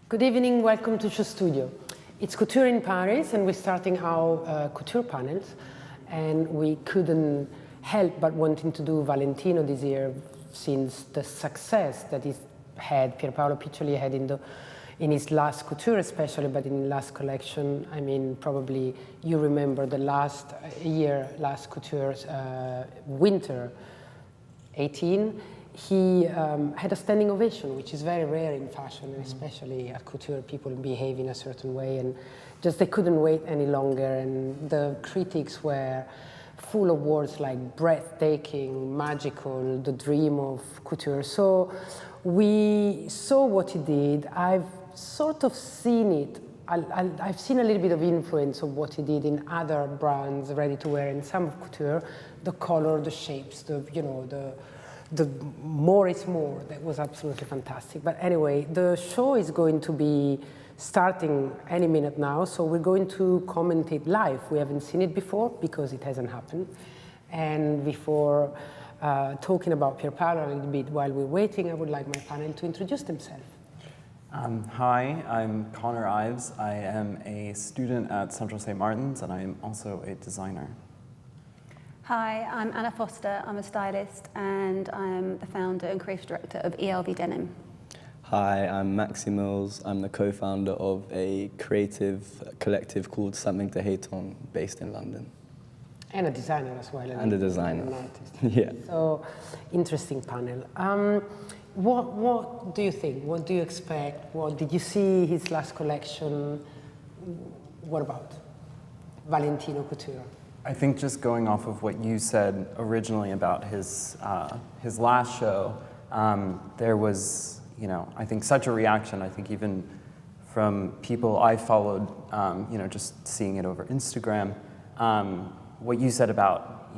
Good evening, welcome to SHOWstudio. It's Couture in Paris, and we're starting our Couture panels. And we couldn't help but wanting to do Valentino this year, since the success that he's had, Pierpaolo Piccioli had in his last Couture especially, but in the last collection. I mean, probably you remember the last Couture, winter 18. He had a standing ovation, which is very rare in fashion, and especially at Couture, people behave in a certain way, and just they couldn't wait any longer, and the critics were full of words like breathtaking, magical, the dream of Couture. So we saw what he did. I've sort of seen it. I've seen a little bit of influence of what he did in other brands, ready-to-wear, and some of Couture, the color, the shapes, the more is more. That was absolutely fantastic. But anyway, the show is going to be starting any minute now, so we're going to comment it live. We haven't seen it before because it hasn't happened. And before talking about Pierpaolo a little bit while we're waiting, I would like my panel to introduce themselves. Hi, I'm Connor Ives. I am a student at Central St. Martin's, and I am also a designer. Hi, I'm Anna Foster. I'm a stylist, and I'm the founder and creative director of ELV Denim. Hi, I'm Maxi Mills. I'm the co-founder of a creative collective called Something to Hate On, based in London. And a designer as well. And a designer. And an artist. Yeah. So, interesting panel. What do you think? What do you expect? What did you see his last collection? What about Valentino Couture? I think just going off of what you said originally about his last show, there was, I think such a reaction. I think even from people I followed, just seeing it over Instagram. What you said about,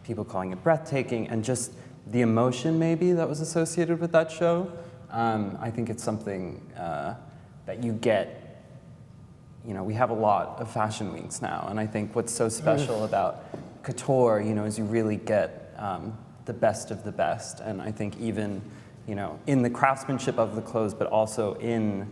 people calling it breathtaking, and just the emotion maybe that was associated with that show. I think it's something that you get. We have a lot of fashion weeks now, and I think what's so special about Couture, is you really get the best of the best. And I think even, in the craftsmanship of the clothes, but also in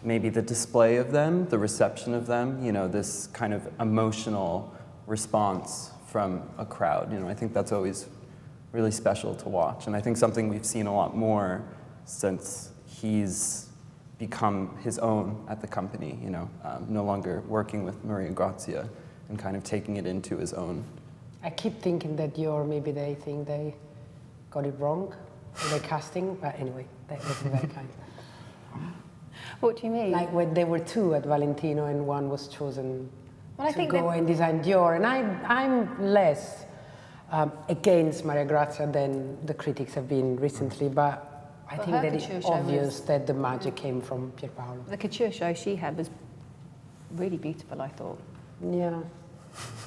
maybe the display of them, the reception of them, this kind of emotional response from a crowd. I think that's always really special to watch. And I think something we've seen a lot more since he's become his own at the company, no longer working with Maria Grazia and kind of taking it into his own. I keep thinking that maybe they think they got it wrong with their casting, but anyway, that wasn't that kind. What do you mean? Like when there were two at Valentino and one was chosen to go and design Dior, and I'm less against Maria Grazia than the critics have been recently, but I think that it's obvious that the magic came from Pierpaolo. The Couture show she had was really beautiful, I thought. Yeah.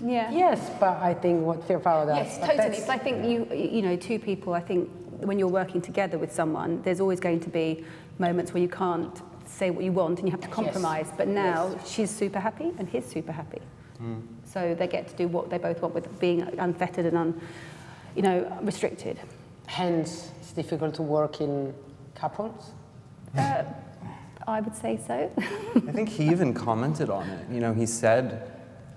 Yeah. Yes, but I think what Pierpaolo does. Yes, totally. But I think two people, I think when you're working together with someone, there's always going to be moments where you can't say what you want and you have to compromise. Yes. But now she's super happy and he's super happy. Mm. So they get to do what they both want with being unfettered and restricted. Hence, it's difficult to work in couples? I would say so. I think he even commented on it. He said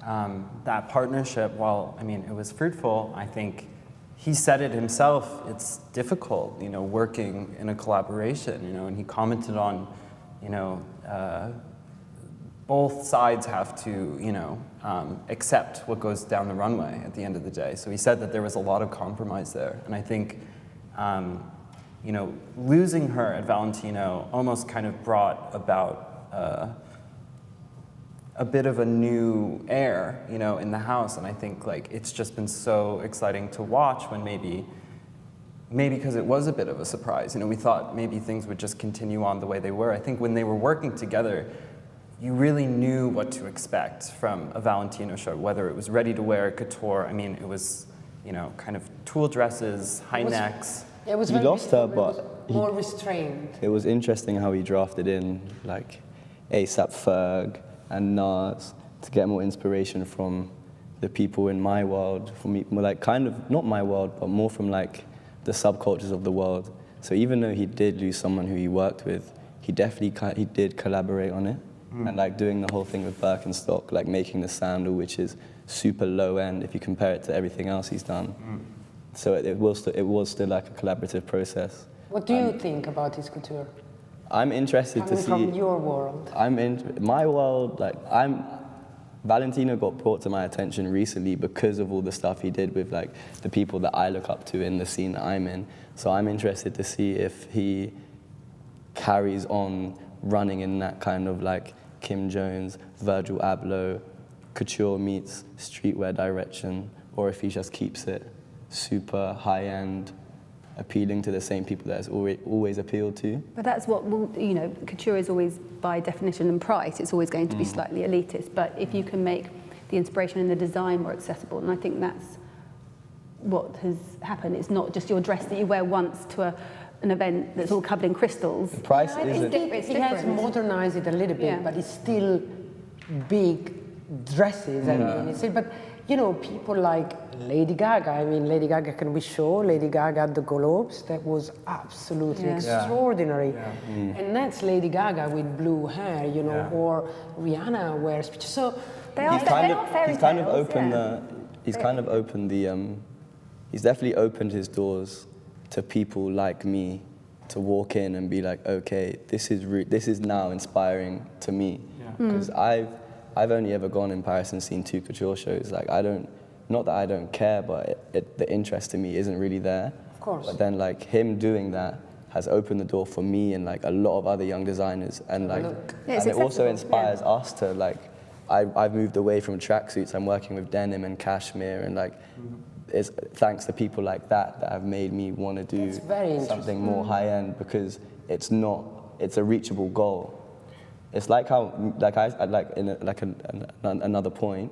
that partnership, while, it was fruitful, I think he said it himself, it's difficult, working in a collaboration, and he commented on, both sides have to, accept what goes down the runway at the end of the day. So he said that there was a lot of compromise there. And I think, losing her at Valentino almost kind of brought about a bit of a new air, in the house. And I think it's just been so exciting to watch when maybe because it was a bit of a surprise. We thought maybe things would just continue on the way they were. I think when they were working together, you really knew what to expect from a Valentino show, whether it was ready-to-wear, couture. It was, kind of tulle dresses, high necks. It was he lost her, but more restrained. It was interesting how he drafted in A$AP Ferg and Nas to get more inspiration from the people in my world, from more kind of not my world, but more from the subcultures of the world. So even though he did lose someone who he worked with, he he definitely he did collaborate on it. And like doing the whole thing with Birkenstock, like making the sandal, which is super low end if you compare it to everything else he's done. So it was still like a collaborative process. What do you think about his couture? I'm interested to Coming see. from your world. I'm in my world. Like Valentino got brought to my attention recently because of all the stuff he did with like the people that I look up to in the scene that I'm in. So I'm interested to see if he carries on running in that kind of like Kim Jones, Virgil Abloh, couture meets streetwear direction, or if he just keeps it super high-end, appealing to the same people that it's always appealed to. But that's what, you know, couture is always, by definition and price, it's always going to be slightly elitist. But if you can make the inspiration and the design more accessible, and I think that's what has happened. It's not just your dress that you wear once to an event that's all covered in crystals. The price isn't. He has modernized it a little bit, Yeah. but it's still big dresses. I mean, it's, but you know, people like Lady Gaga. I mean, Lady Gaga, can we show Lady Gaga at the Globes? That was absolutely Yeah. extraordinary. And that's Lady Gaga with blue hair, you know, or Rihanna wears. So They are, He's kind of fairy opened tales, he's definitely opened his doors to people like me to walk in and be like, okay, this is now inspiring to me. Because I've only ever gone in Paris and seen 2 couture shows. Like not that I don't care, but the interest in me isn't really there. Of course. But then like him doing that has opened the door for me and like a lot of other young designers, and like Yeah, it's and it also accessible, inspires us to like. I've moved away from tracksuits. I'm working with denim and cashmere, and like it's thanks to people like that have made me want to do That's very something more high end, because it's a reachable goal. It's like how another point,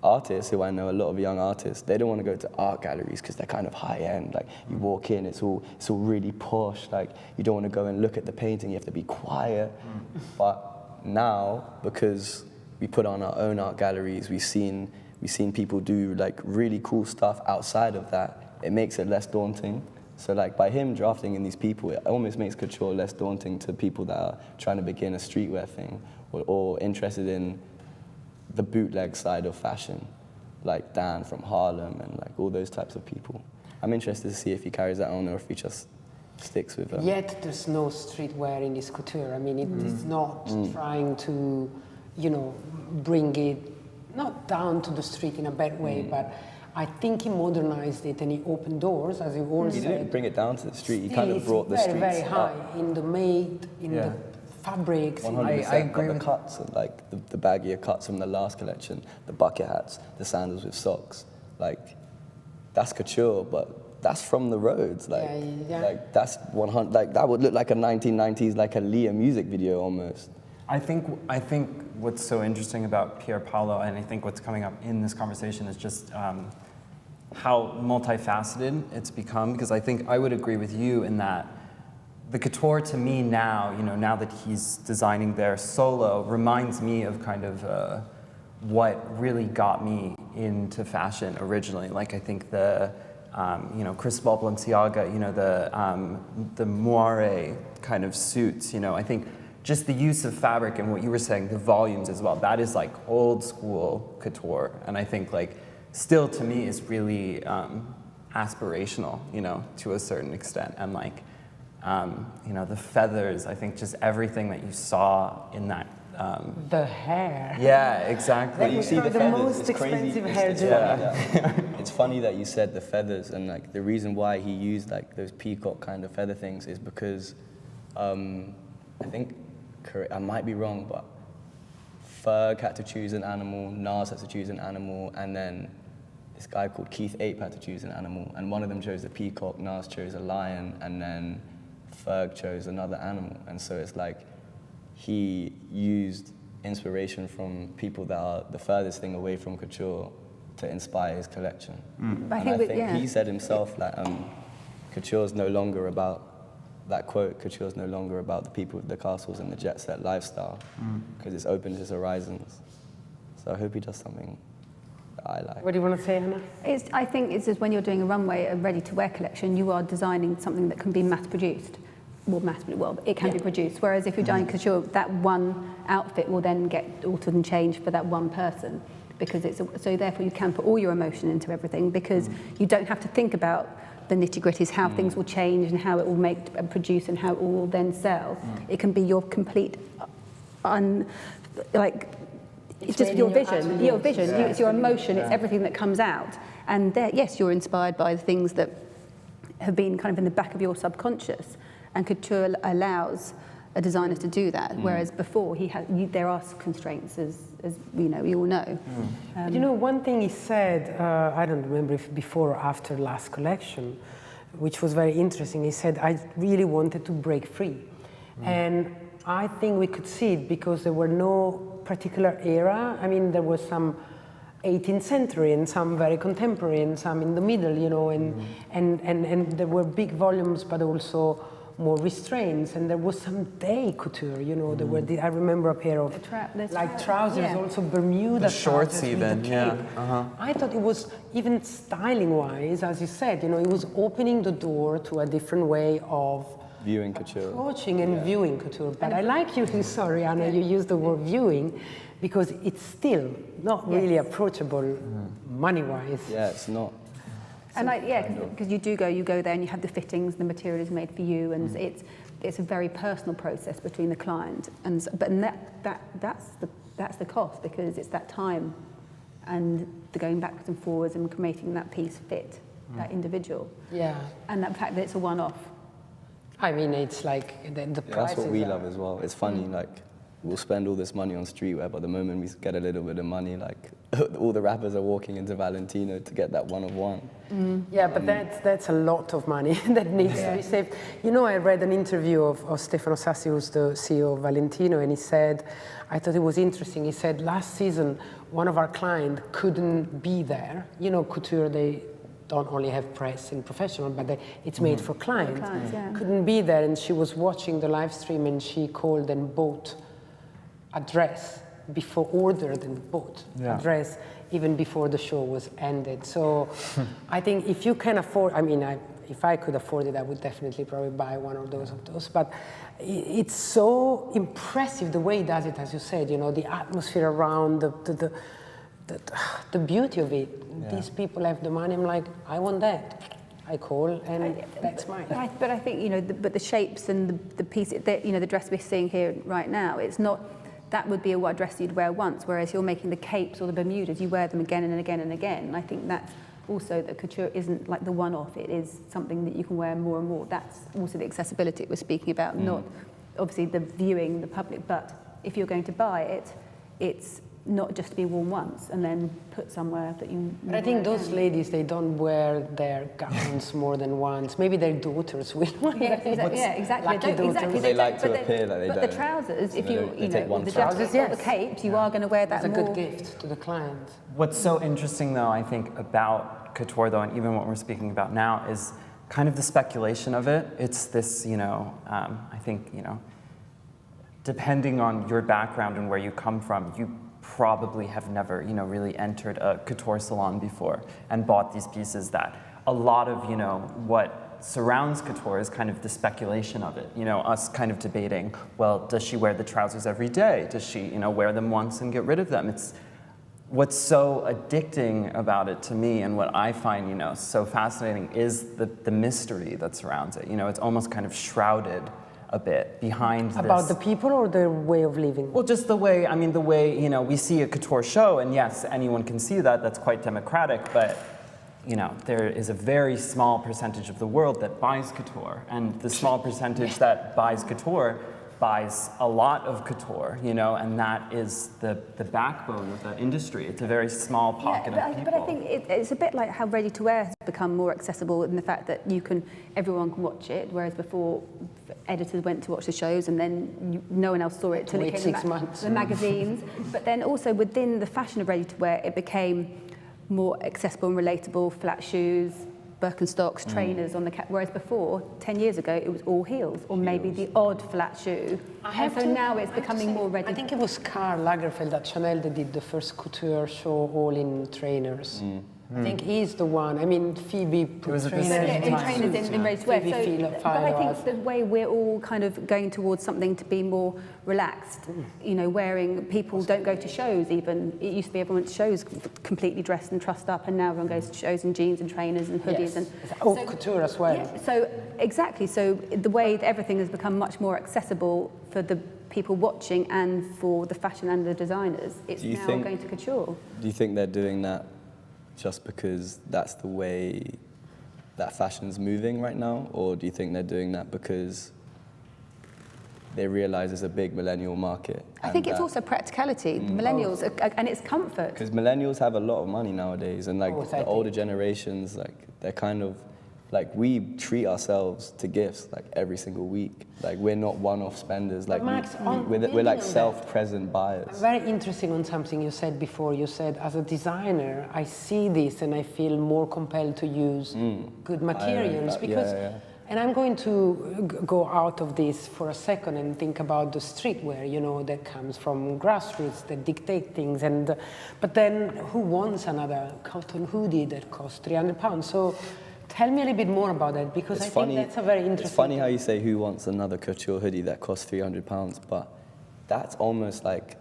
artists who I know, a lot of young artists, they don't want to go to art galleries because they're kind of high end. Like you walk in, it's all really posh. Like you don't want to go and look at the painting. You have to be quiet. But now, because we put on our own art galleries, we've seen people do like really cool stuff outside of that. It makes it less daunting. So like by him drafting in these people, it almost makes couture less daunting to people that are trying to begin a streetwear thing, or interested in the bootleg side of fashion, like Dan from Harlem and like all those types of people. I'm interested to see if he carries that on or if he just sticks with it. Yet there's no streetwear in this couture. I mean, it is not trying to, you know, bring it not down to the street in a bad way, but I think he modernized it and he opened doors, as you all He said. didn't bring it down to the street. He Still, kind of it's brought the very, streets very high up. in the made, in the fabrics. 100%. I agree But with the cuts, and like the baggier cuts from the last collection, the bucket hats, the sandals with socks, like that's couture, but that's from the roads. Like, like that's 100. Like that would look like a 1990s, like a Leah music video almost. I think what's so interesting about Pier Paolo, and I think what's coming up in this conversation, is just how multifaceted it's become. Because I think I would agree with you in that the couture to me now, you know, now that he's designing there solo, reminds me of kind of what really got me into fashion originally. Like I think the you know, Cristobal Balenciaga, you know, the moire kind of suits, you know, I think just the use of fabric and what you were saying, the volumes as well, that is like old school couture. And I think like still to me is really aspirational, you know, to a certain extent. And like, you know, the feathers, I think just everything that you saw in that. The hair. Yeah, exactly. That was the most expensive hairdo. It's funny that you said the feathers, and like the reason why he used like those peacock kind of feather things is because I think, I might be wrong, but Ferg had to choose an animal, Nas had to choose an animal, and then this guy called Keith Ape had to choose an animal, and one of them chose the peacock, Nas chose a lion, and then Ferg chose another animal. And so it's like he used inspiration from people that are the furthest thing away from couture to inspire his collection. But I think he said himself that couture is no longer about, that quote, couture is no longer about the people with the castles and the jet set lifestyle, because it's opened his horizons. So I hope he does something that I like. What do you want to say, Anna? I think it's just when you're doing a runway, a ready-to-wear collection, you are designing something that can be mass-produced. it can be produced. Whereas if you're doing couture, that one outfit will then get altered and changed for that one person, because so therefore you can put all your emotion into everything, because you don't have to think about the nitty-gritties, how things will change and how it will make and produce and how it will then sell. It can be your complete it's just your vision. Your vision, it's your emotion, it's everything that comes out. And yes, you're inspired by the things that have been kind of in the back of your subconscious, and couture allows a designer to do that, whereas before there are constraints, as you know, we all know. But you know, one thing he said, I don't remember if before or after last collection, which was very interesting. He said, I really wanted to break free. And I think we could see it because there were no particular era. I mean, there was some 18th century and some very contemporary and some in the middle, you know, and there were big volumes, but also more restraints, and there was some day couture, you know. There were I remember a pair of trousers, also Bermuda the shorts trousers even, with the cape. I thought it was, even styling-wise, as you said, you know, it was opening the door to a different way of viewing couture. Approaching and viewing couture. But I like you, sorry, Anna, you used the word viewing, because it's still not really approachable money-wise. Yeah, it's not. And because you go there and you have the fittings, the material is made for you, and it's a very personal process between the client, and that's the cost, because it's that time and the going backwards and forwards and making that piece fit that individual. Yeah. And that fact that it's a one-off. I mean, it's like the prices. That's what we love as well. It's funny, like, we'll spend all this money on streetwear, but the moment we get a little bit of money, like, all the rappers are walking into Valentino to get that one-of-one. Yeah, but that's a lot of money that needs to be saved. You know, I read an interview of Stefano Sassi, who's the CEO of Valentino, and he said, I thought it was interesting, he said, last season, one of our clients couldn't be there. You know, couture, they don't only have press and professional, but it's made for clients. Couldn't be there, and she was watching the live stream, and she called and bought a dress before, ordered and bought a dress even before the show was ended. So I think if you can afford, I mean, if I could afford it, I would definitely probably buy one of those. But it's so impressive the way he does it, as you said, you know, the atmosphere around, the beauty of it. Yeah. These people have the money. I'm like, I want that. I call, and that's mine. But I think, you know, the shapes and the piece, you know, the dress we're seeing here right now, it's not. That would be a dress you'd wear once, whereas you're making the capes or the Bermudas, you wear them again and again and again. And I think that's also that couture isn't like the one-off. It is something that you can wear more and more. That's also the accessibility we're speaking about, not obviously the viewing, the public, but if you're going to buy it, it's not just to be worn once and then put somewhere that you... But I think those ladies, they don't wear their gowns more than once. Maybe their daughters will. Exactly. They like to appear like they don't. But the trousers, if you know, the trousers, jacket or the capes, you are going to wear that more. It's a good gift to the client. What's so interesting, though, I think, about couture, though, and even what we're speaking about now, is kind of the speculation of it. It's this, you know, I think, you know, depending on your background and where you come from, you probably have never, you know, really entered a couture salon before and bought these pieces. That a lot of, you know, what surrounds couture is kind of the speculation of it. You know, us kind of debating, well, does she wear the trousers every day? Does she, you know, wear them once and get rid of them? It's what's so addicting about it to me, and what I find, you know, so fascinating is the mystery that surrounds it. You know, it's almost kind of shrouded a bit behind about the people or the way of living? Well, just the way, I mean, the way, you know, we see a couture show, and yes, anyone can see that, that's quite democratic, but, you know, there is a very small percentage of the world that buys couture, and the small percentage that buys couture buys a lot of couture, you know, and that is the backbone of the industry. It's a very small pocket of people. But I think it's a bit like how ready-to-wear has become more accessible in the fact that everyone can watch it, whereas before editors went to watch the shows and then no one else saw it till it came 6 months. The magazines. But then also within the fashion of ready-to-wear, it became more accessible and relatable, flat shoes, Birkenstocks, trainers on the whereas before, 10 years ago, it was all heels, or maybe the odd flat shoe. Now it's becoming more ready. I think it was Karl Lagerfeld at Chanel that did the first couture show all in trainers. I think he's the one. I mean, Phoebe put was at the trainers same in time. trainers in raised wear. Phoebe feel But fire I think was. the way we're all kind of going towards something to be more relaxed, you know, wearing, people don't go to shows even. It used to be everyone went to shows completely dressed and trussed up, and now everyone goes to shows in jeans and trainers and hoodies. Yes. And Oh, couture as well. yeah, so exactly. So the way that everything has become much more accessible for the people watching and for the fashion and the designers, it's now going to couture. Do you think they're doing that just because that's the way that fashion's moving right now? Or do you think they're doing that because they realize there's a big millennial market? I think it's also practicality. Millennials, and it's comfort. Because millennials have a lot of money nowadays, and like I the older generations, like they're kind of, like we treat ourselves to gifts like every single week. Like we're not one-off spenders. Like Max, we're building like on that, self-present buyers. Very interesting on something you said before. You said, as a designer, I see this and I feel more compelled to use good materials because. And I'm going to go out of this for a second and think about the streetwear, you know, that comes from grassroots, that dictate things. And but then, who wants another cotton hoodie that costs £300? So. Tell me a little bit more about that, because I think that's a very interesting It's funny thing. how you say who wants another couture hoodie that costs £300, but that's almost like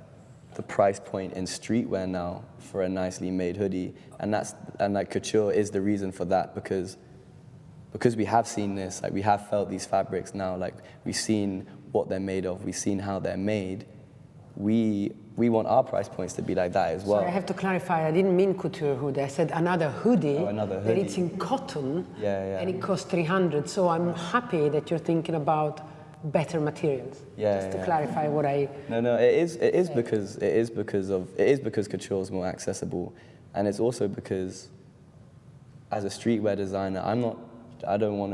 the price point in streetwear now for a nicely made hoodie, and like couture is the reason for that, because we have seen this, like we have felt these fabrics now, like we've seen what they're made of, we've seen how they're made. We want our price points to be like that as well. Sorry, I have to clarify, I didn't mean couture hoodie, I said another hoodie. Oh, another That hoodie. it's in cotton, Yeah. and it costs 300. So I'm happy that you're thinking about better materials. Just to clarify what I. No, it is because couture is more accessible, and it's also because as a streetwear designer,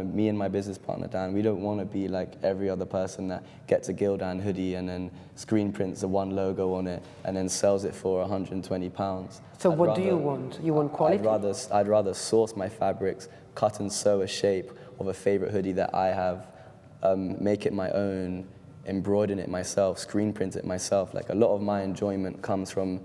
me and my business partner Dan, we don't want to be like every other person that gets a Gildan hoodie and then screen prints a one logo on it and then sells it for £120. So what do you want? You want quality? I'd rather source my fabrics, cut and sew a shape of a favorite hoodie that I have, make it my own, embroider it myself, screen print it myself. Like a lot of my enjoyment comes from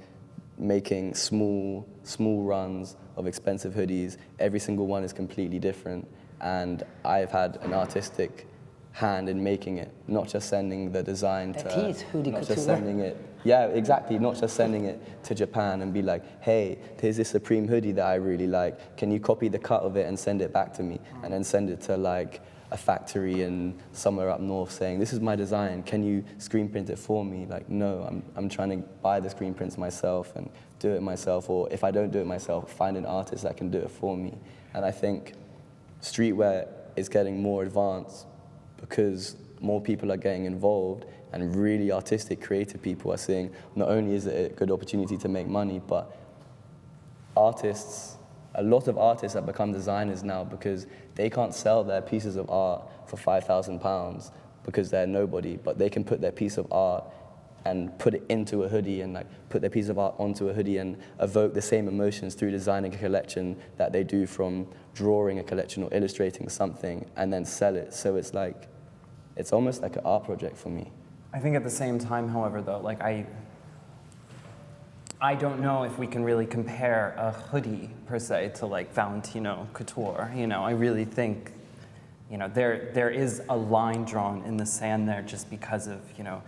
making small runs of expensive hoodies. Every single one is completely different. And I've had an artistic hand in making it, not just sending the design That to, is hoodie not couture. just sending it, yeah, exactly, not just sending it to Japan and be like, hey, here's this Supreme hoodie that I really like. Can you copy the cut of it and send it back to me? And then send it to like a factory in somewhere up north saying, this is my design, can you screen print it for me? Like, no, I'm trying to buy the screen prints myself and do it myself, or if I don't do it myself, find an artist that can do it for me. And I think streetwear is getting more advanced because more people are getting involved, and really artistic, creative people are seeing not only is it a good opportunity to make money, but a lot of artists have become designers now because they can't sell their pieces of art for £5,000 because they're nobody, but they can put their piece of art and put it into a hoodie and like put their piece of art onto a hoodie and evoke the same emotions through designing a collection that they do from drawing a collection or illustrating something and then sell it. So it's almost like an art project for me. I think at the same time, however, though, like I don't know if we can really compare a hoodie per se to like Valentino Couture. You know, I really think, you know, there is a line drawn in the sand there just because of, you know,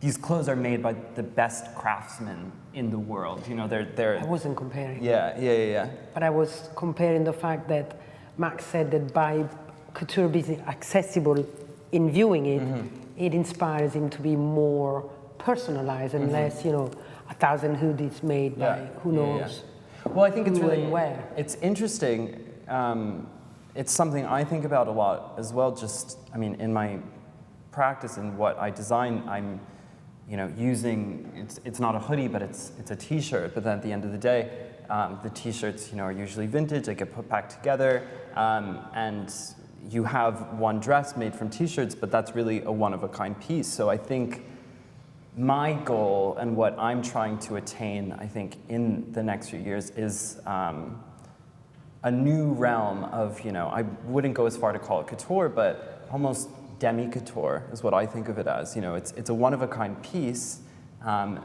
these clothes are made by the best craftsmen in the world. You know, they're. I wasn't comparing. Yeah. But I was comparing the fact that Max said that by couture being accessible in viewing it, it inspires him to be more personalized and less, you know, 1,000 hoodies made by who knows. Well, I think it's who really and where. It's interesting. It's something I think about a lot as well. Just, I mean, in my practice and what I design, I'm, you know, using. It's not a hoodie, but it's a T-shirt. But then at the end of the day, the T-shirts, you know, are usually vintage. They get put back together, and you have one dress made from T-shirts, but that's really a one-of-a-kind piece. So I think my goal and what I'm trying to attain, I think, in the next few years is a new realm of, you know, I wouldn't go as far to call it couture, but almost demi-couture is what I think of it as. You know, it's a one-of-a-kind piece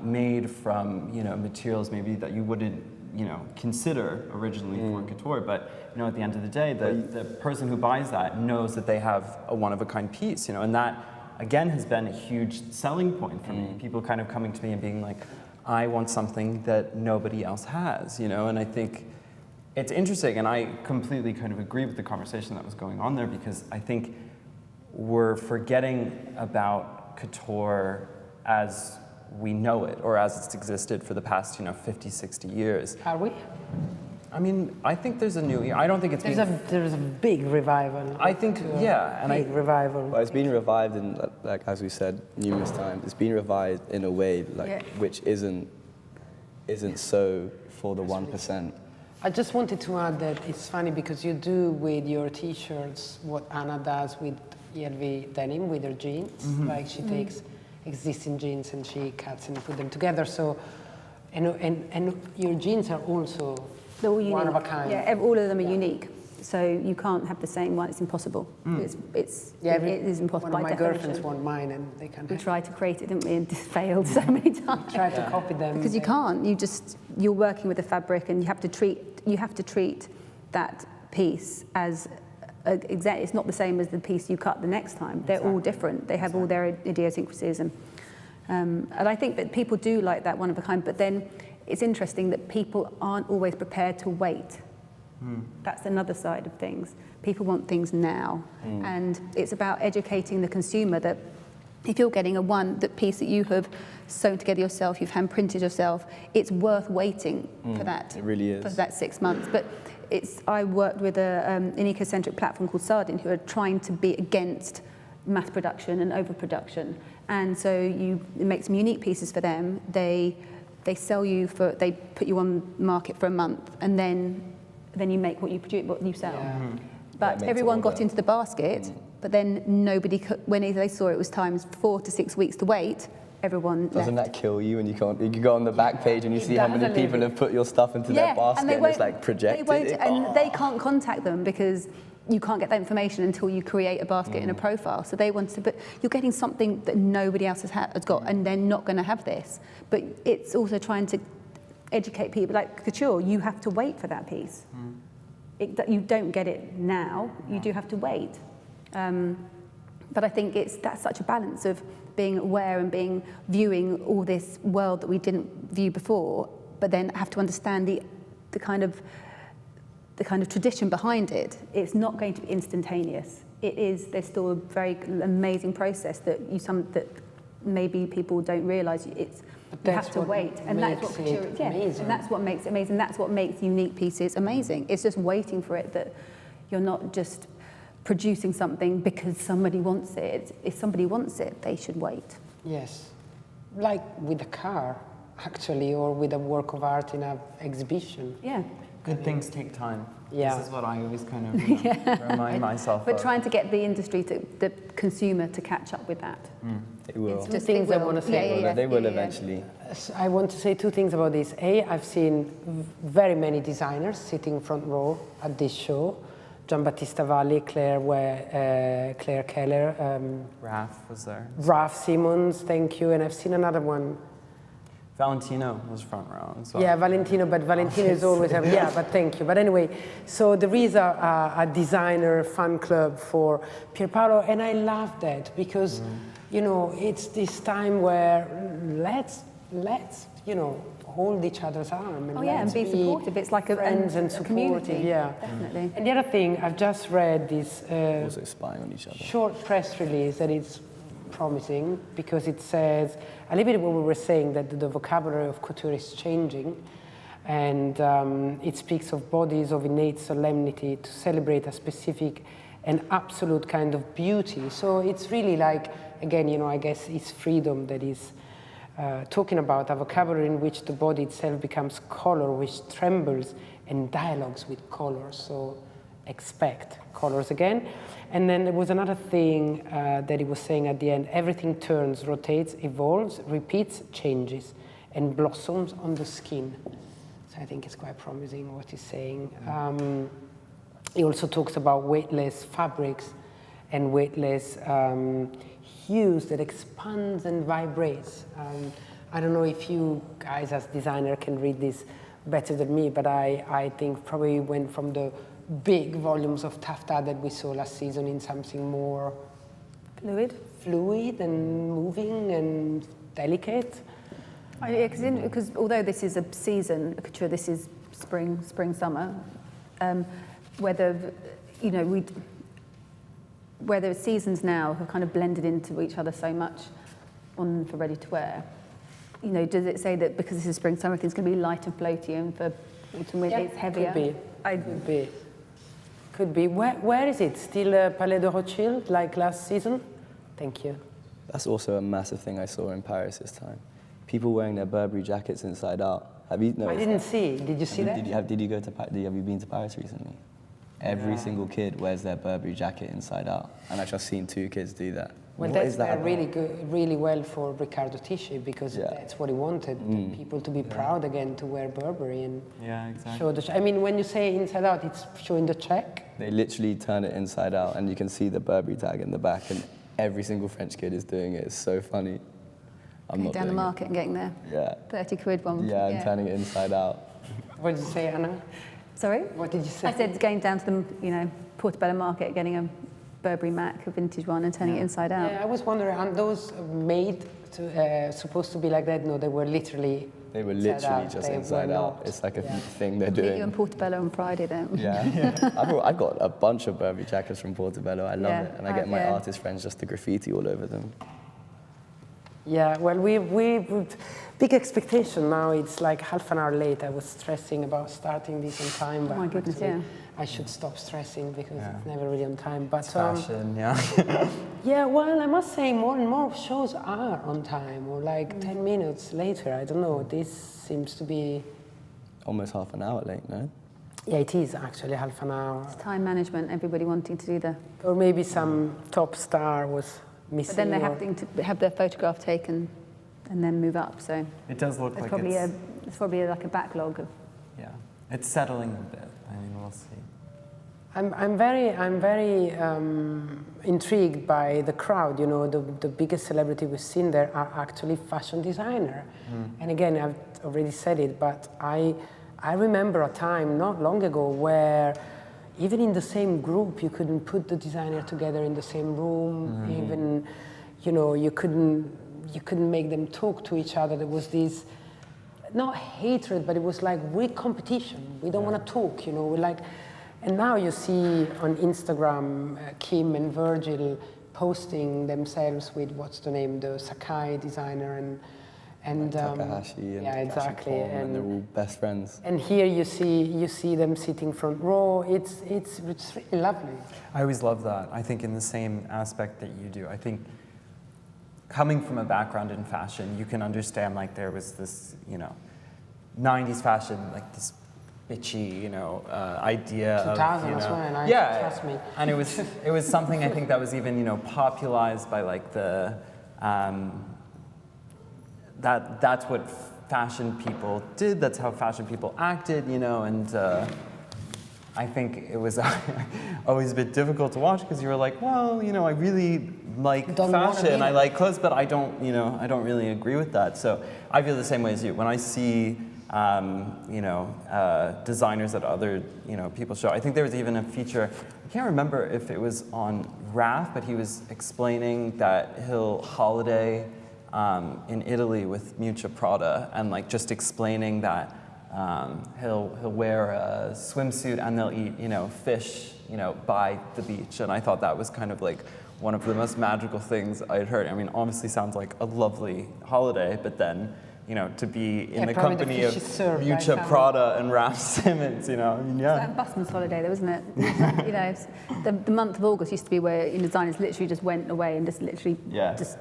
made from, you know, materials maybe that you wouldn't you know, consider originally for couture. But you know, at the end of the day, the person who buys that knows that they have a one-of-a-kind piece. You know, and that again has been a huge selling point for me. People kind of coming to me and being like, I want something that nobody else has. You know, and I think it's interesting, and I completely kind of agree with the conversation that was going on there, because I think we're forgetting about couture as we know it, or as it's existed for the past, you know, 50, 60 years. Are we? I mean, I think there's a new, I don't think it's There's a big revival. I think, yeah. And big revival. Well, it's been revived in, like as we said numerous times, it's been revived in a way like which isn't so for the 1%. I just wanted to add that it's funny because you do with your t-shirts what Anna does with ELV denim, with her jeans. Like she takes existing jeans and she cuts and put them together. So, and your jeans are also one of a kind. Yeah, all of them are unique. So you can't have the same one. It's impossible. It is impossible. One of my by girlfriends definition. want mine, and they can't. We tried to create it, didn't we? And failed so many times. Try to copy them Because you can't. You're working with the fabric, and you have to treat that piece as it's not the same as the piece you cut the next time. They're all different. They have all their idiosyncrasies, and I think that people do like that one of a kind. But then it's interesting that people aren't always prepared to wait. That's another side of things. People want things now, and it's about educating the consumer that if you're getting that piece that you have sewn together yourself, you've hand printed yourself, it's worth waiting for that. It really is. For that 6 months. But I worked with an ecocentric platform called Sardin, who are trying to be against mass production and overproduction, and so you make some unique pieces for them. They sell you they put you on market for a month, and then you make what you produce, what you sell. But everyone got into the basket, but then nobody could, when they saw it was times 4 to 6 weeks to wait, everyone Doesn't left. that kill you? And you go on the back page and you see how many people have put your stuff into their basket, and it's like projected. And they can't contact them because you can't get that information until you create a basket and a profile. So they want to, but you're getting something that nobody else has got, and they're not going to have this. But it's also trying to educate people. Like couture, you have to wait for that piece. You don't get it now. You do have to wait. But I think that's such a balance of being aware and viewing all this world that we didn't view before, but then have to understand the kind of tradition behind it. It's not going to be instantaneous. There's still a very amazing process that maybe people don't realise. You have to wait, and that's what couture is. Yeah, and that's what makes it amazing. That's what makes unique pieces amazing. It's just waiting for it, that you're not just producing something because somebody wants it. If somebody wants it, they should wait. Yes, like with a car, actually, or with a work of art in an exhibition. Yeah. Good things take time. Yeah. This is what I always kind of remind myself But of. trying to get the industry, the consumer, to catch up with that. It will. Two things I want to say. They will eventually. I want to say two things about this. I've seen very many designers sitting front row at this show. Giambattista Valli, Claire Keller. Raf was there. Raf Simons, thank you. And I've seen another one. Valentino was front row as well. Yeah, Valentino, but Valentino is always, but thank you. But anyway, so there is a designer fan club for Pierpaolo, and I love that because, you know, it's this time where let's hold each other's arm. And be supportive. It's like friends and community. Yeah, definitely. And the other thing, I've just read this Also spying on each other. short press release that is promising because it says a little bit what we were saying, that the vocabulary of couture is changing, and it speaks of bodies of innate solemnity to celebrate a specific and absolute kind of beauty. So it's really like, again, you know, I guess it's freedom that is talking about a vocabulary in which the body itself becomes color, which trembles and dialogues with colors. So expect colors again. And then there was another thing that he was saying at the end: everything turns, rotates, evolves, repeats, changes, and blossoms on the skin. So I think it's quite promising what he's saying. He also talks about weightless fabrics and weightless hues that expands and vibrates. I don't know if you guys as designer can read this better than me, but I think probably went from the big volumes of taffeta that we saw last season in something more fluid and moving and delicate. Because although this is a season, couture, this is spring, summer, whether seasons now have kind of blended into each other so much for ready to wear, does it say that because this is spring, summer, everything's going to be light and floaty, and for autumn, winter, it's heavier? Could be. Where is it? Still Palais de Rothschild, like last season? Thank you. That's also a massive thing I saw in Paris this time. People wearing their Burberry jackets inside out. Have you noticed? I didn't see. Did you see that? Have you been to Paris recently? Every single kid wears their Burberry jacket inside out, and I've just seen 2 kids do that. Well, that's really well for Riccardo Tisci, because that's what he wanted, people to be proud again to wear Burberry and show the. I mean, when you say inside out, it's showing the check. They literally turn it inside out, and you can see the Burberry tag in the back, and every single French kid is doing it. It's so funny. I'm not down the market and getting there. Yeah. 30 quid one. Yeah, and turning it inside out. What did you say, Anna? Sorry? What did you say? I said going down to the, Portobello Market, getting a Burberry Mac, a vintage one, and turning it inside out. Yeah, I was wondering, aren't those made to, supposed to be like that? No, they were literally. They were literally just inside out. It's like a thing they're doing. Meet you in Portobello on Friday then. Yeah. I've got a bunch of Burberry jackets from Portobello. I love it, and I get my artist friends just to graffiti all over them. Yeah, well, we big expectation now. It's like half an hour late. I was stressing about starting this on time, but oh my goodness, I should stop stressing because it's never really on time. But it's fashion, yeah, well, I must say more and more shows are on time, or like 10 minutes later. I don't know. This seems to be almost half an hour late, no? Yeah, it is actually half an hour. It's time management. Everybody wanting to do or maybe some top star was missing. But then they have to have their photograph taken and then move up. So it does look like it's probably like a backlog of. Yeah, it's settling a bit. I mean, we'll see. I'm very intrigued by the crowd. The biggest celebrity we've seen there are actually fashion designer. And again, I've already said it, but I remember a time not long ago where even in the same group, you couldn't put the designer together in the same room. Even, you couldn't make them talk to each other. There was this, not hatred, but it was like weak competition. We don't want to talk, we're like, and now you see on Instagram, Kim and Virgil posting themselves with, what's the name, the Sakai designer and Takahashi and exactly, and they're all best friends. And here you see them sitting front row. It's really lovely. I always love that. I think in the same aspect that you do. I think coming from a background in fashion, you can understand like there was this 90s fashion, like this bitchy idea 2000 of trust me. And it was something I think that was even popularized by like the. That's what fashion people did. That's how fashion people acted, and I think it was always a bit difficult to watch because you were like, well, I really like fashion. I like clothes, but I don't really agree with that. So I feel the same way as you. When I see, designers at other, people's show. I think there was even a feature. I can't remember if it was on Raf, but he was explaining that he'll holiday. In Italy with Miuccia Prada, and like just explaining that he'll wear a swimsuit and they'll eat fish by the beach, and I thought that was kind of like one of the most magical things I'd heard. I mean, obviously sounds like a lovely holiday, but then to be in the company of Miuccia Prada and Raf Simons, It's like a busman's holiday, though, isn't it? The month of August used to be where designers literally just went away and just literally just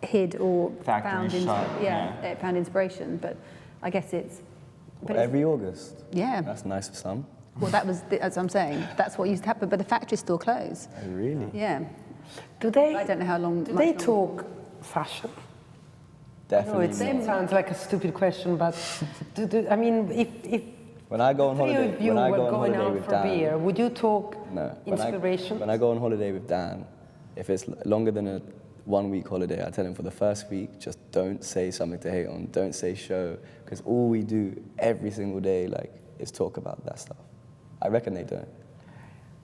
hid or found inspiration, but I guess it's. Every August. Yeah. That's nice for some. Well, that's what I'm saying. That's what used to happen, but the factories still close. Oh, really? Yeah. Do they? I don't know how long. Do they talk fashion? Definitely. It sounds like a stupid question, but I mean, if when I go on holiday, if you were going out for beer, would you talk inspiration? When I go on holiday with Dan, if it's longer than 1 week holiday, I tell him for the first week, just don't say something to hate on, don't say show, because all we do every single day, like, is talk about that stuff. I reckon they don't.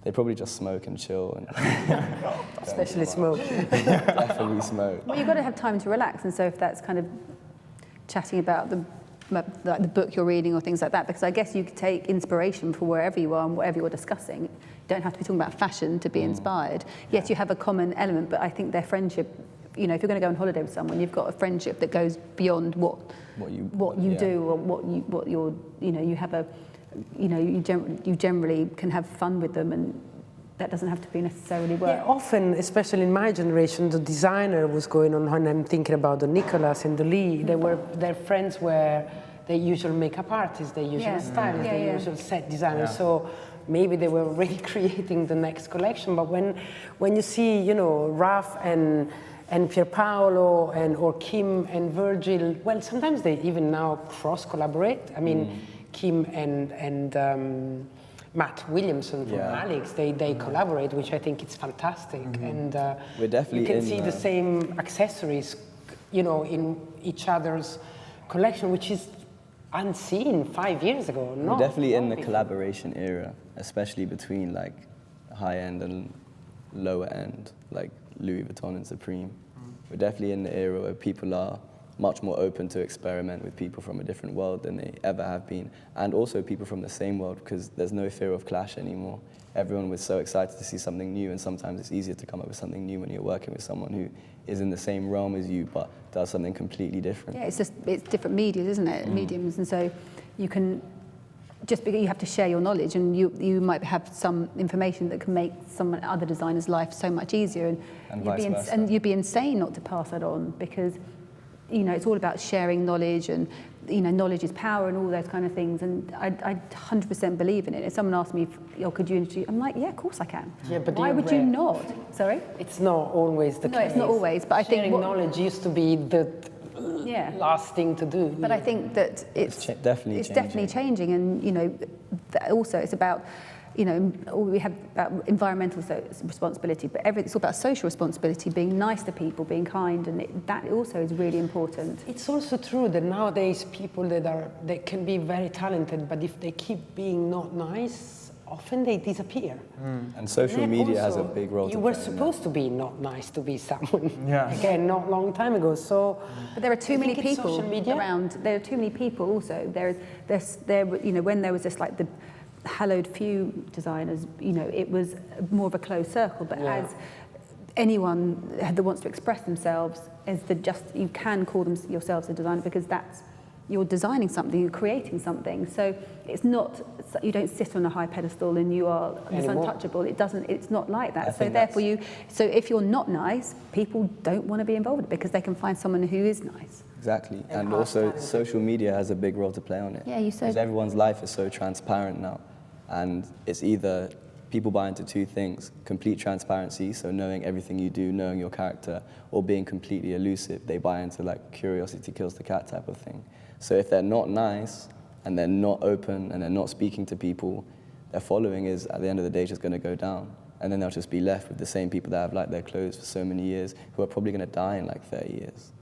They probably just smoke and chill. And Especially smoke. definitely smoke. Well, you've got to have time to relax, and so if that's kind of chatting about like the book you're reading or things like that, because I guess you could take inspiration from wherever you are and whatever you're discussing. You don't have to be talking about fashion to be inspired. Yes, you have a common element, but I think their friendship, you know, if you're going to go on holiday with someone, you've got a friendship that goes beyond what you do or what you're, you know, you have a, you know, you generally can have fun with them, and that doesn't have to be necessarily work. Yeah, often, especially in my generation, the designer was going on, and I'm thinking about the Nicholas and the Lee, their friends were the usual makeup artists, the usual stylists, the usual set designers. So maybe they were already creating the next collection. But when you see, you know, Raf and Pierpaolo or Kim and Virgil, well, sometimes they even now cross-collaborate. I mean, Kim and Matt Williamson from Alex, they collaborate, which I think is fantastic. And we're definitely you can see the same accessories, you know, in each other's collection, which is unseen 5 years ago. We're definitely in the collaboration era, especially between like high end and lower end, like Louis Vuitton and Supreme. We're definitely in the era where people are much more open to experiment with people from a different world than they ever have been, and also people from the same world, because there's no fear of clash anymore. Everyone was so excited to see something new, and sometimes it's easier to come up with something new when you're working with someone who is in the same realm as you but does something completely different. Yeah, it's different medias, isn't it? Mediums, and so you can just because you have to share your knowledge, and you might have some information that can make other designer's life so much easier, and you'd be insane not to pass that on, because you know it's all about sharing knowledge, and you know knowledge is power and all those kind of things, and I 100% believe in it. If someone asks me, could you introduce? I'm like, yeah, of course I can. Yeah, but why would you not? Sorry? It's not always the case. No, it's not always, but I think sharing knowledge used to be the last thing to do. But I think that it's definitely changing, and you know, also it's about, you know, we have about environmental responsibility, but it's all about social responsibility, being nice to people, being kind, and that also is really important. It's also true that nowadays people they can be very talented, but if they keep being not nice, often they disappear. And social media has a big role to play. You were supposed to be not nice to be someone. Yeah. Again, not a long time ago. So, but there are too many people around. There are too many people. Also, there. You know, when there was just like the hallowed few designers, you know, it was more of a closed circle. But as anyone that wants to express themselves, you can call yourselves a designer, because you're designing something, you're creating something. So it's not, you don't sit on a high pedestal and you are just untouchable. It's not like that. So therefore so if you're not nice, people don't want to be involved because they can find someone who is nice. Exactly, and also social media has a big role to play on it. Yeah, you said. Because everyone's life is so transparent now, and it's either people buy into two things: complete transparency, so knowing everything you do, knowing your character, or being completely elusive. They buy into like curiosity kills the cat type of thing. So if they're not nice, and they're not open, and they're not speaking to people, their following is, at the end of the day, just going to go down. And then they'll just be left with the same people that have liked their clothes for so many years, who are probably going to die in like 30 years.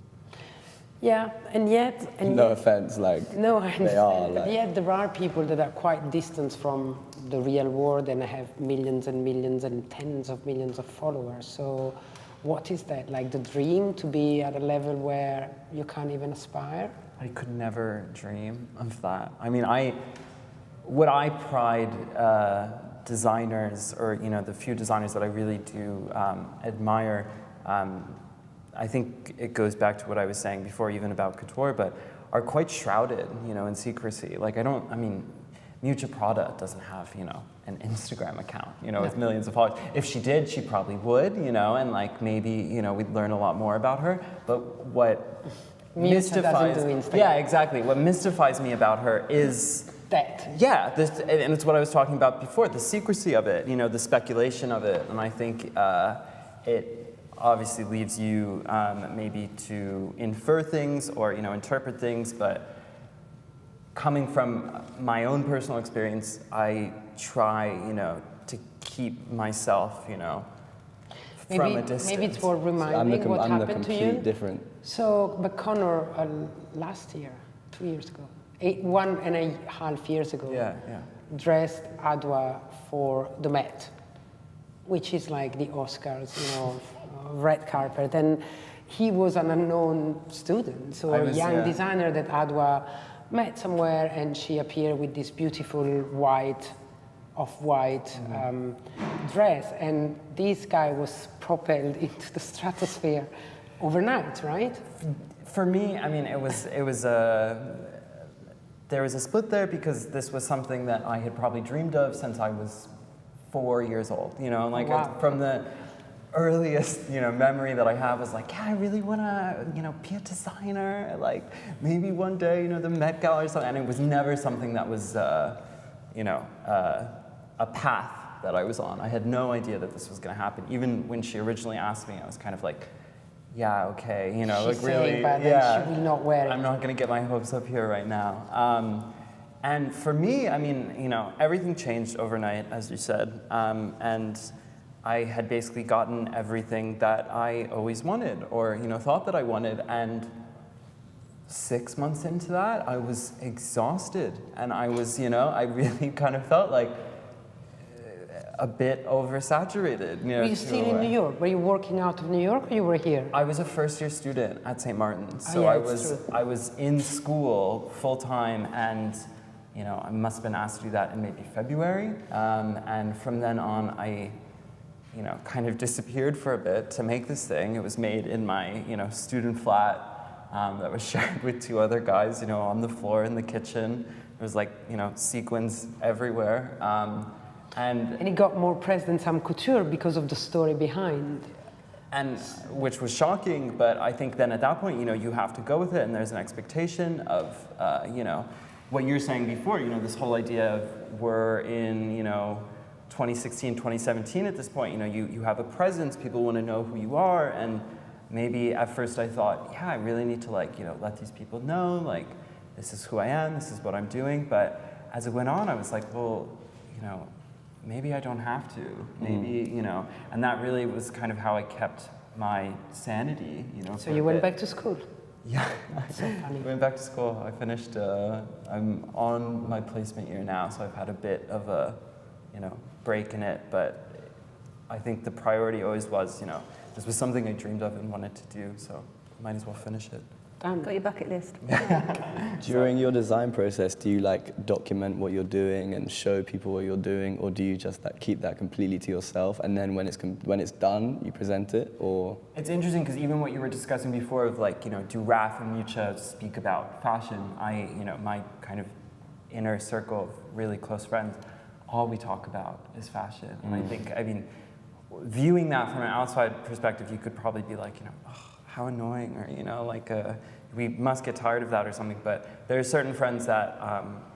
Yeah, and yet... No offense, like, no, I understand. they are. Like, but yet there are people that are quite distant from the real world and have millions and millions and tens of millions of followers. So what is that? Like the dream to be at a level where you can't even aspire? I could never dream of that. I mean, what I pride designers, or you know, the few designers that I really do admire, I think it goes back to what I was saying before, even about couture, but are quite shrouded, you know, in secrecy. Like I mean, Miuccia Prada doesn't have, you know, an Instagram account, you know, with millions of followers. If she did, she probably would, you know, and like maybe, you know, we'd learn a lot more about her. But what mystifies, yeah, exactly. What mystifies me about her is that. Yeah, and it's what I was talking about before, the secrecy of it, you know, the speculation of it, and I think it obviously leaves you maybe to infer things or, you know, interpret things, but coming from my own personal experience, I try, you know, to keep myself, you know, from a distance. Maybe it's worth I'm reminding what I'm the happened to complete you. different. So, but Connor, last year, 2 years ago, 1.5 years ago, Yeah, yeah. dressed Adwa for the Met, which is like the Oscars, you know, red carpet. And he was an unknown student, so a young designer that Adwa met somewhere, and she appeared with this beautiful off-white dress, and this guy was propelled into the stratosphere overnight, right? For me, I mean, there was a split there because this was something that I had probably dreamed of since I was 4 years old. You know, like from the earliest, you know, memory that I have was like, yeah, I really want to, you know, be a designer. Like maybe one day, you know, the Met Gala or something. And it was never something that was, you know, a path that I was on. I had no idea that this was going to happen. Even when she originally asked me, I was kind of like, yeah, okay, you know, She's like really, saying, but then she will not wear it. I'm not going to get my hopes up here right now. And for me, I mean, you know, everything changed overnight, as you said, and I had basically gotten everything that I always wanted, or you know, thought that I wanted, and 6 months into that, I was exhausted, and I was, you know, I really kind of felt like a bit oversaturated. You know, Were you still in New York? Were you working out of New York, or you were here? I was a first-year student at St. Martin's, so yeah, I was in school full time, and you know, I must have been asked to do that in maybe February, and from then on, I, you know, kind of disappeared for a bit to make this thing. It was made in my, you know, student flat that was shared with 2 other guys, you know, on the floor in the kitchen. There was like, you know, sequins everywhere. And it got more press than some couture because of the story behind. And which was shocking, but I think then at that point, you know, you have to go with it, and there's an expectation of, you know, what you're saying before, you know, this whole idea of we're in, you know, 2016, 2017 at this point, you know, you have a presence, people want to know who you are, and maybe at first I thought, yeah, I really need to like, you know, let these people know, like, this is who I am, this is what I'm doing, but as it went on, I was like, well, you know, maybe I don't have to, maybe, you know, and that really was kind of how I kept my sanity, you know. So you went back to school? Yeah, That's so funny. I went back to school. I finished, I'm on my placement year now, so I've had a bit of a, you know, break in it, but I think the priority always was, you know, this was something I dreamed of and wanted to do, so might as well finish it. Done. Got your bucket list. During your design process, do you like document what you're doing and show people what you're doing, or do you just like keep that completely to yourself, and then when it's done, you present it? Or it's interesting because even what you were discussing before of like, you know, do Raf and Mucha speak about fashion? You know, my kind of inner circle of really close friends, all we talk about is fashion. And I think, I mean, viewing that from an outside perspective, you could probably be like, you know, oh, how annoying, or, you know, like, we must get tired of that or something, but there are certain friends that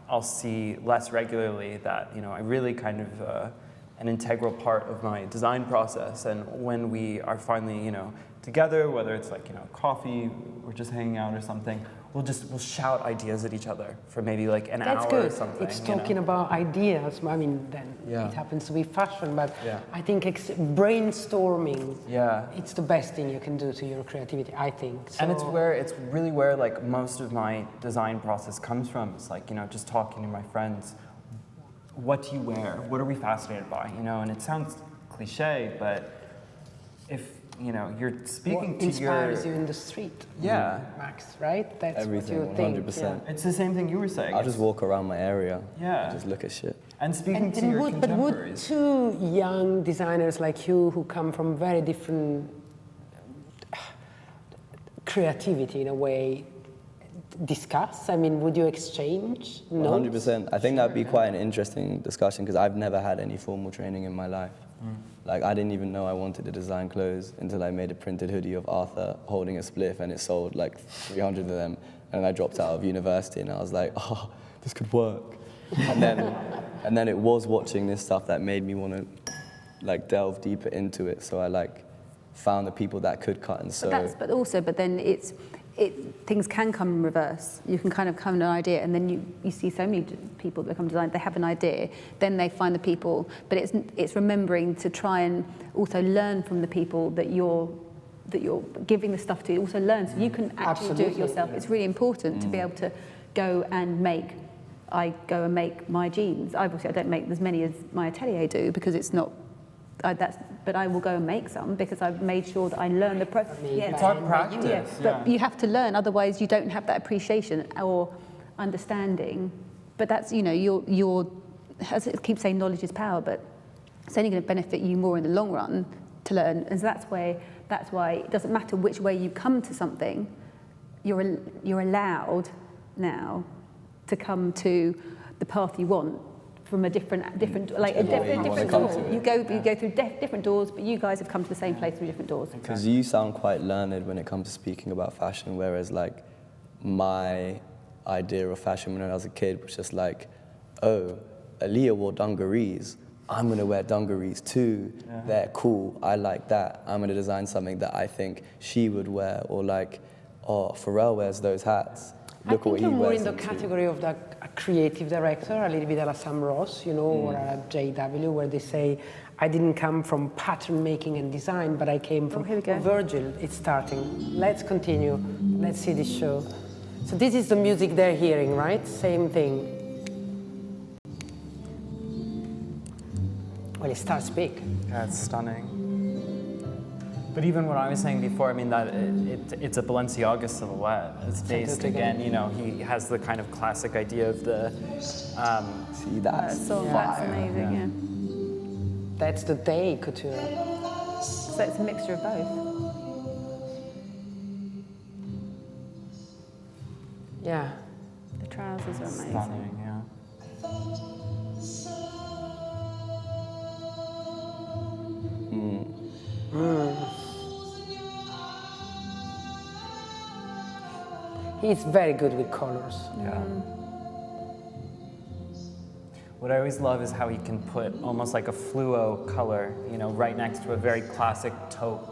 I'll see less regularly that, you know, I really kind of an integral part of my design process, and when we are finally, you know, together, whether it's like, you know, coffee or just hanging out or something, we'll shout ideas at each other for maybe like an hour good. or something. It's talking about ideas. I mean, then it happens to be fashion, but I think brainstorming. Yeah. It's the best thing you can do to your creativity, I think. So, And it's really where like most of my design process comes from. It's like, you know, just talking to my friends. What do you wear? What are we fascinated by? You know, and it sounds cliche, but if, you know, you're speaking what to inspires you in the street? Yeah. Max, right? That's everything, what you think. 100%. It's the same thing you were saying. I'll just walk around my area. Yeah. And just look at shit. And speaking to your But would contemporaries. 2 young designers like you, who come from very different creativity in a way, discuss? I mean, would you exchange notes? 100%. I think that'd be quite an interesting discussion, because I've never had any formal training in my life. Like, I didn't even know I wanted to design clothes until I made a printed hoodie of Arthur holding a spliff, and it sold like 300 of them. And I dropped out of university, and I was like, oh, this could work. And then it was watching this stuff that made me want to like delve deeper into it. So I like found the people that could cut and sew. But then things can come in reverse. You can kind of come to an idea, and then you see so many people that become designers, they have an idea, then they find the people, but it's remembering to try and also learn from the people that you're giving the stuff to, also learn, so you can actually do it yourself. It's really important to be able to go and make my jeans. Obviously, I don't make as many as my atelier do because it's not. But I will go and make some because I've made sure that I learn the process. It's hard practice. Yeah, but you have to learn, otherwise you don't have that appreciation or understanding. But that's, you're as I keep saying, knowledge is power, but it's only going to benefit you more in the long run to learn. And so that's why it doesn't matter which way you come to something, you're allowed now to come to the path you want from a different door. You go through different doors, but you guys have come to the same place through different doors. Because you sound quite learned when it comes to speaking about fashion, whereas like my idea of fashion when I was a kid was just like, oh, Aaliyah wore dungarees, I'm gonna wear dungarees too. Yeah. They're cool, I like that. I'm gonna design something that I think she would wear, or like, oh, Pharrell wears those hats. Look I think what he you're more wears in the category of a creative director, a little bit like Sam Ross, or a JW, where they say, I didn't come from pattern making and design, but I came from Virgil. It's starting. Let's continue. Let's see this show. So this is the music they're hearing, right? Same thing. Well, it starts big. Yeah, it's stunning. But even what I was saying before, I mean, that it's a Balenciaga silhouette. It's based, again, he has the kind of classic idea of the... See, that's amazing, yeah. That's the day couture. So it's a mixture of both. Yeah. The trousers are amazing. Stunning, yeah. He's very good with colors. Yeah. What I always love is how he can put almost like a fluo color, right next to a very classic taupe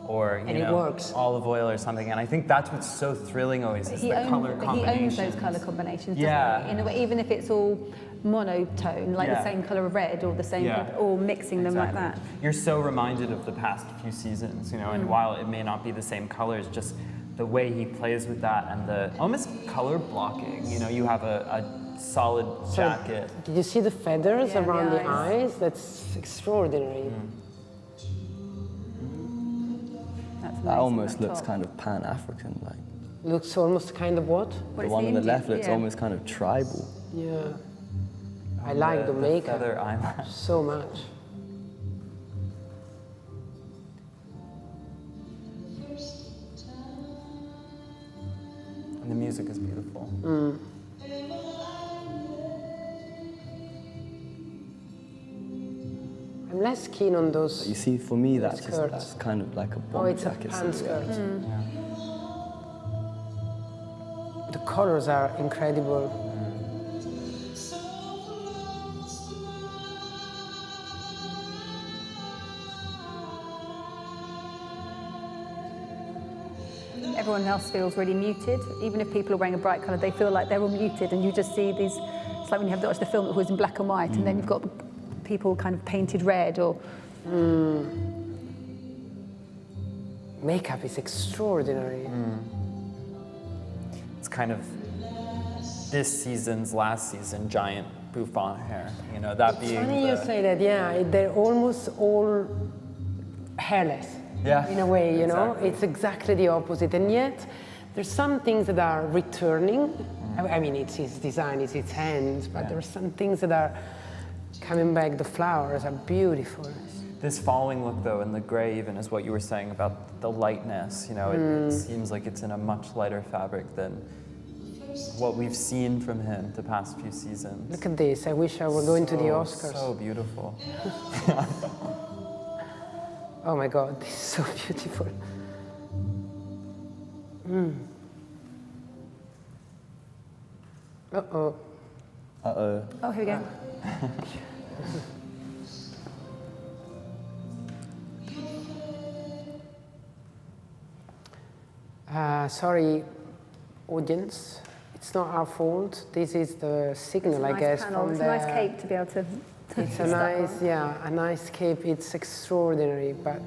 or it works. Olive oil or something. And I think that's what's so thrilling always is the color combinations. He owns those color combinations, yeah. doesn't he? In a way, even if it's all monotone, like the same color of red or the same, or mixing them like that. You're so reminded of the past few seasons, and while it may not be the same colors, just the way he plays with that and the almost color blocking. You have a solid jacket. Did you see the feathers around the eyes? That's extraordinary. That almost looks kind of Pan-African, like. Looks almost kind of what? The one on the left looks almost kind of tribal. Yeah. I like the makeup feather eyelash so much. And the music is beautiful. I'm less keen on those. You see, for me, that's skirts. kind of like a bomb it's jacket. A pan skirt. The colors are incredible. Everyone else feels really muted. Even if people are wearing a bright colour, they feel like they're all muted, and you just see these. It's like when you have to watch the film that was in black and white, and then you've got people kind of painted red or. Makeup is extraordinary. It's kind of this season's last season giant bouffant hair. That being. It's funny you say that. Yeah, they're almost all hairless. Yeah. In a way, exactly. It's exactly the opposite, and yet there's some things that are returning. I mean, it's his design, it's his hands, but there are some things that are coming back. The flowers are beautiful. This following look, though, in the gray even, is what you were saying about the lightness. It seems like it's in a much lighter fabric than what we've seen from him the past few seasons. Look at this. I wish I were going to the Oscars. So beautiful. Oh my God, this is so beautiful. Uh-oh. Uh-oh. Oh, here we go. Sorry, audience. It's not our fault. This is the signal, I guess, panel. from it's the... a nice cape to be able to... It's a nice, yeah, a nice cape. It's extraordinary, but...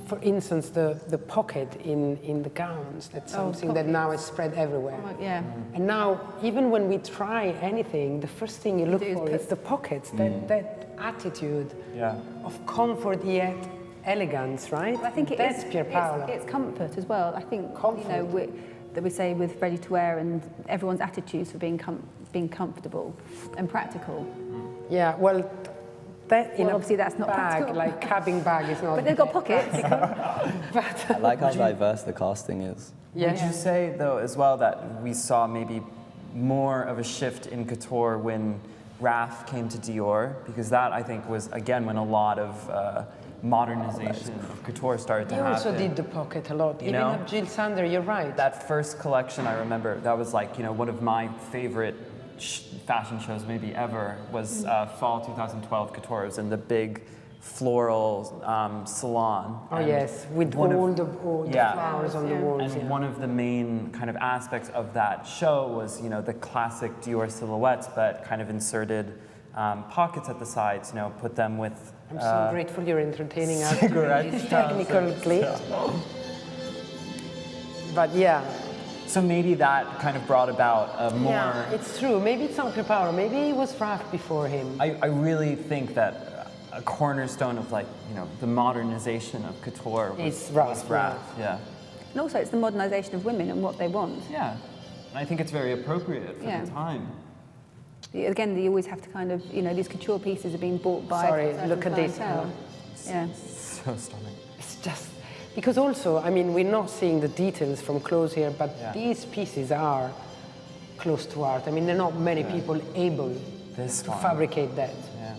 For instance, the pocket in the gowns, that's something that now is spread everywhere. Yeah. And now, even when we try anything, the first thing you look for is the pockets, that attitude of comfort yet elegance, right? I think that's Pier Paolo. It's comfort as well. I think, Comfort. you know, that we say with ready to wear and everyone's attitudes for being comfortable and practical. Yeah, well, that in obviously that's not bag, practical. like cabin bag is not. But they've got pockets. I like how diverse the casting is. Yeah. Would you say, though, as well, that we saw maybe more of a shift in couture when Raf came to Dior? Because that, I think, was, again, when a lot of modernization of couture started to You happen. also did the pocket a lot. You Even know? of Jill Sander, you're right. That first collection, I remember, that was like, you know, one of my favorite fashion shows maybe ever was fall 2012 Couture. It was in the big floral salon. Oh, yes, with all the flowers on the walls. And one of the main kind of aspects of that show was, you know, the classic Dior silhouettes, but kind of inserted pockets at the sides, you know, put them with... I'm so grateful you're entertaining us cigarette with this technical glitch. But yeah. So maybe that kind of brought about a more... Yeah, it's true. Maybe it's not Pier Paolo. Maybe it was Raf before him. I really think that a cornerstone of, like, you know, the modernization of couture was Raf. Yeah. And also it's the modernisation of women and what they want. Yeah. And I think it's very appropriate for the time. Again, you always have to kind of, you know, these couture pieces are being bought by... Sorry, look at this. Yeah. So stunning. It's just... Because also, I mean, we're not seeing the details from close here, but these pieces are close to art. I mean, there are not many people able to fabricate that. Yeah.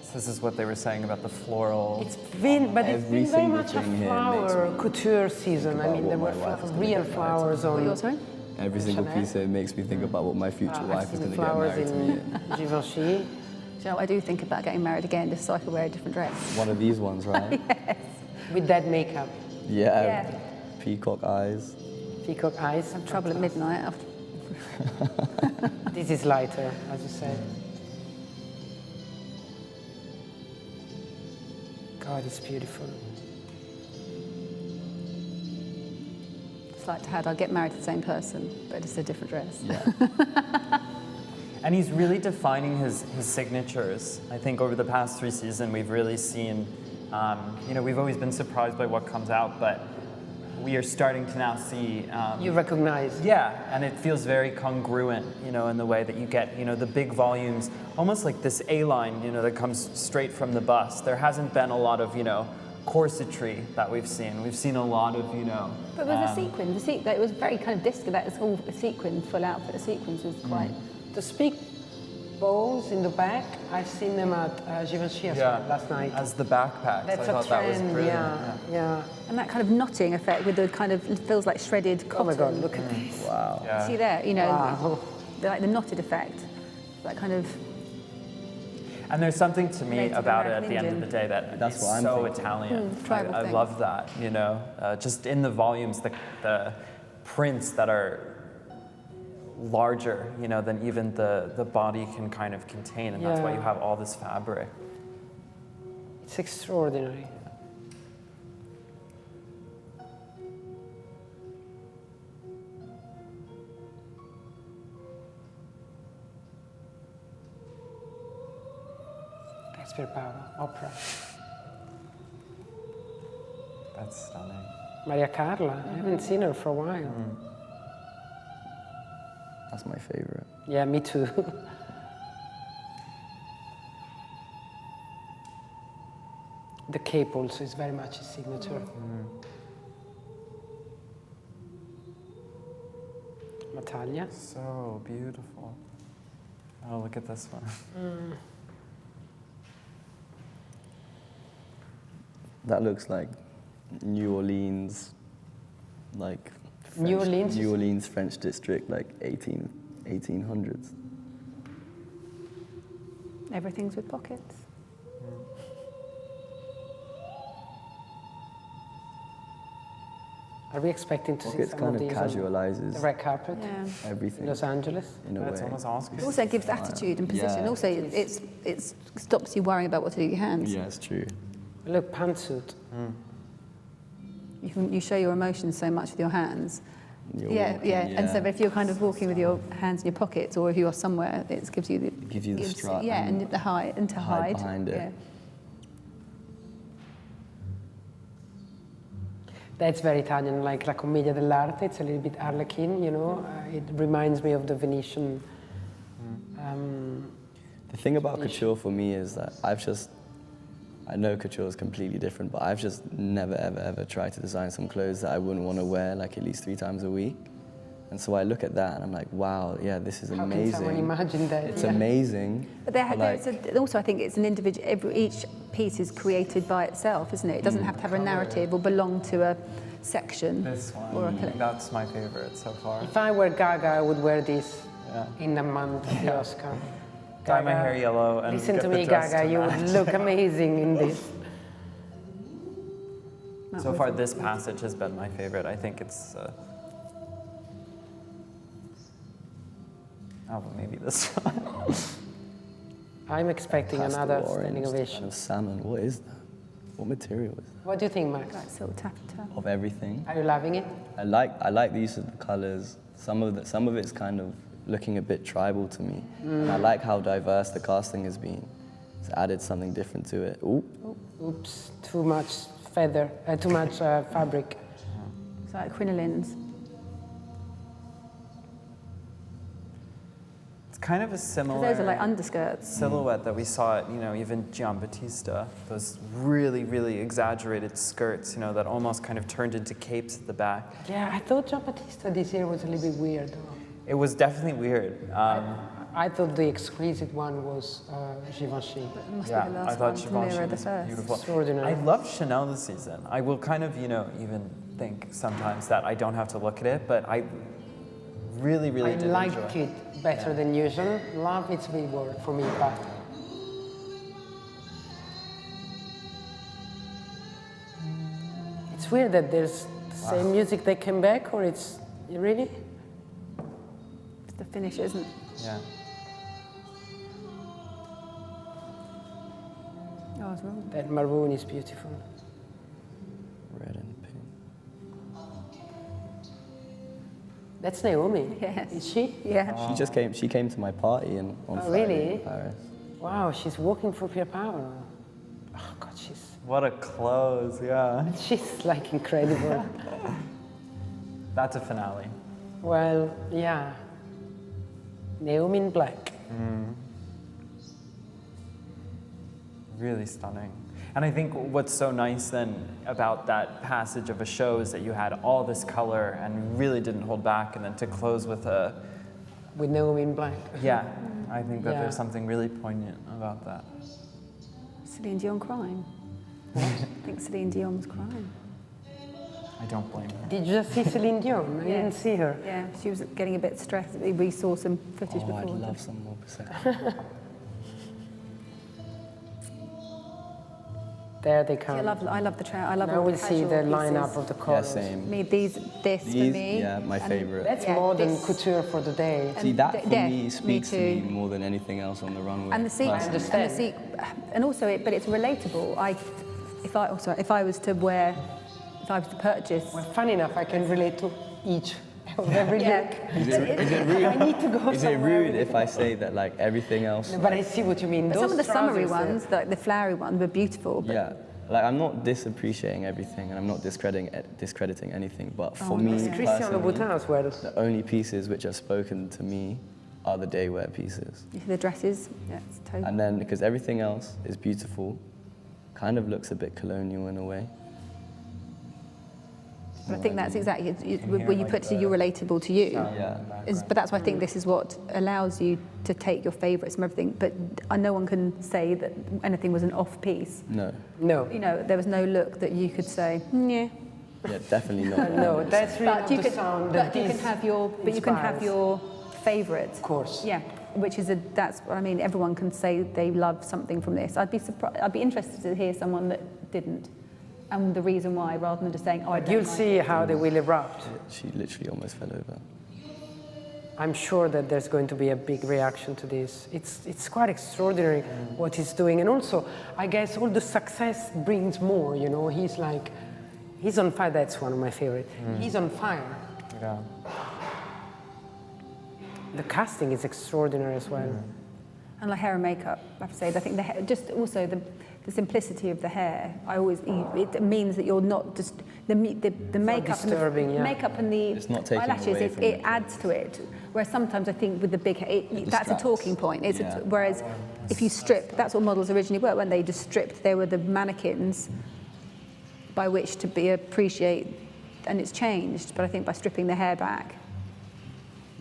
So this is what they were saying about the floral... It's been very much a flower couture season. I mean, there were real flowers on... What, sorry? Every single piece here makes me think about what my future wife is going to get married to me in. Givenchy. Do you know, I do think about getting married again just so I can wear a different dress. One of these ones, right? Yes. With that makeup. Yeah. Peacock eyes. Peacock eyes. Have trouble at midnight. After. This is lighter, as you said. God, it's beautiful. It's like I'll get married to the same person, but it's a different dress. Yeah. And he's really defining his signatures. I think over the past 3 seasons, we've really seen, you know, we've always been surprised by what comes out, but we are starting to now see... you recognize. Yeah, and it feels very congruent, you know, in the way that you get, you know, the big volumes, almost like this A-line, you know, that comes straight from the bust. There hasn't been a lot of, you know, corsetry that we've seen. We've seen a lot of, you know... But with the sequins, it was very kind of disco, that was all a sequin, full outfit. The sequins was quite... The speak bows in the back, I've seen them at Givenchy as well last night. As the backpacks. That's I thought a trend, that was brilliant. yeah. And that kind of knotting effect with the kind of, it feels like shredded cotton. Oh my God, look at this. Wow. Yeah. See there, you know, Wow. like the knotted effect. That kind of... And there's something to me Native about it at American the end of Indian. the day that That's is what I'm so thinking. Italian. Tribal I thing. love that, you know, just in the volumes, the prints that are larger, you know, than even the body can kind of contain, and that's why you have all this fabric. It's extraordinary. That's Pier Paolo, opera. That's stunning. Maria Carla, I haven't seen her for a while. That's my favorite. Yeah, me too. The cape also is very much a signature. Battaglia. So beautiful. Oh, look at this one. That looks like New Orleans, like New Orleans? New Orleans French district, like 1800s. Everything's with pockets. Are we expecting to see Pockets some kind of of these on casualizes the red carpet Yeah. everything in Los Angeles? in a That's way. almost Oscar. It also gives attitude and position. Yeah. Also, it stops you worrying about what to do with your hands. Yeah, it's true. Look, pantsuit. You show your emotions so much with your hands. You're Yeah, walking, yeah. And so if you're kind of walking with your hands in your pockets, or if you're somewhere, it gives you the strut Yeah, and and the hide and to hide behind it. Yeah. That's very Italian, like La Commedia dell'arte. It's a little bit Harlequin, you know. It reminds me of the Venetian. The thing about couture for me is that I know couture is completely different, but I've just never, ever tried to design some clothes that I wouldn't want to wear like at least 3 times a week. And so I look at that and I'm like, wow, yeah, this is How amazing. can someone imagine that? It's amazing. But also, I think it's an individual. Each piece is created by itself, isn't it? It doesn't have to have a narrative or belong to a section. This one, Or a collection. that's my favorite so far. If I were Gaga, I would wear this Yeah. in the month of the Oscar. Dye my hair yellow and listen get to the me, dress Gaga. to You match. would look amazing in this. So far, this passage has been my favorite. I think it's. Oh, maybe this one. I'm expecting Pastel another orange, standing kind ovation. of salmon. What is that? What material is What do you think, Max? Like silk taffeta. that? Of everything. Are you loving it? I like the use of the colors. Some of it's kind of looking a bit tribal to me. And I like how diverse the casting has been. It's added something different to it. Ooh. Oops, too much too much fabric. It's like crinolines. It's kind of a similar. Those are like underskirts. silhouette that we saw at, even Giambattista, those really, really exaggerated skirts, that almost kind of turned into capes at the back. Yeah, I thought Giambattista this year was a little bit weird. It was definitely weird. I thought the exquisite one was Givenchy. It must Yeah, be the I last thought one to Givenchy mirror the was first. beautiful. Extraordinary. I love Chanel this season. I will kind of, even think sometimes that I don't have to look at it, but I really, really I did liked enjoy it better than usual. Love, it's a big word for me, but it's weird that there's the same music that came back, or it's really? It's the finish, isn't it? Yeah. Oh, I was wrong. That maroon is beautiful. Red and pink. That's Naomi. Yes. Is she? Yeah. She came to my party on Friday really? in Paris. Wow, she's working for Pierre Power. Oh God, What a close, yeah. she's like incredible. That's a finale. Well, yeah. Naomi in black. Really stunning. And I think what's so nice then about that passage of a show is that you had all this color and really didn't hold back, and then to close with With Naomi in black. yeah, I think that Yeah. there's something really poignant about that. Celine Dion crying. I think Celine Dion was crying. I don't blame her. Did you just see Celine Dion? I didn't see her. Yeah, she was getting a bit stressed. We saw some footage Oh, before. I'd love some more percent. There they See, come. I love the trail. I love Now all we the see the casual lineup pieces. of the Yeah, colors. same. Me, this for me. Yeah, my and favorite. That's Yeah, more than this- couture for the day. See, that for yeah, me me speaks to me too. more than anything else on the runway. And the seat, personally. and also, but it's relatable. If I was to purchase, Well, funny enough, I can relate to each of every look. yeah, Is it rude? I need to go Is it somewhere rude with if I say that like everything else? No, but I see what you mean. but Those some of the summery trousers, ones, like the flowery ones, were beautiful. But Yeah, like I'm not disappreciating everything and I'm not discrediting anything, but for me Christian personally, Louboutin as well. the only pieces which have spoken to me are the day wear pieces. you see the dresses, yeah, it's totally. And then because everything else is beautiful, kind of looks a bit colonial in a way. But I think that's exactly hear, when you like, put to you relatable to you. Yeah. But that's why I think this is what allows you to take your favourites from everything. But no one can say that anything was an off piece. No. No, You know, there was no look that you could say, yeah. Yeah, definitely not. no, that's really But not you the can, sound that but you can this have your, but you can have inspires. your favourite. Of course. Yeah, which is that's what I mean. Everyone can say they love something from this. I'd be interested to hear someone that didn't, and the reason why, rather than just saying, "Oh, I don't You'll like see it." how they will erupt. She literally almost fell over. I'm sure that there's going to be a big reaction to this. It's quite extraordinary what he's doing, and also I guess all the success brings more. You know, he's on fire. That's one of my favorite. He's on fire. Yeah. Mm. The casting is extraordinary as well. And like hair and makeup, I have to say. I think the hair, just also the simplicity of the hair. It means that you're not just the makeup disturbing, and the yeah. makeup and the It's not taking eyelashes. away from It it. adds to it. Whereas sometimes I think with the big hair, that's a distracts. talking point. Yeah. Whereas if you strip, that's what models originally were. When they just stripped, they were the mannequins by which to be appreciate, and it's changed. But I think by stripping the hair back,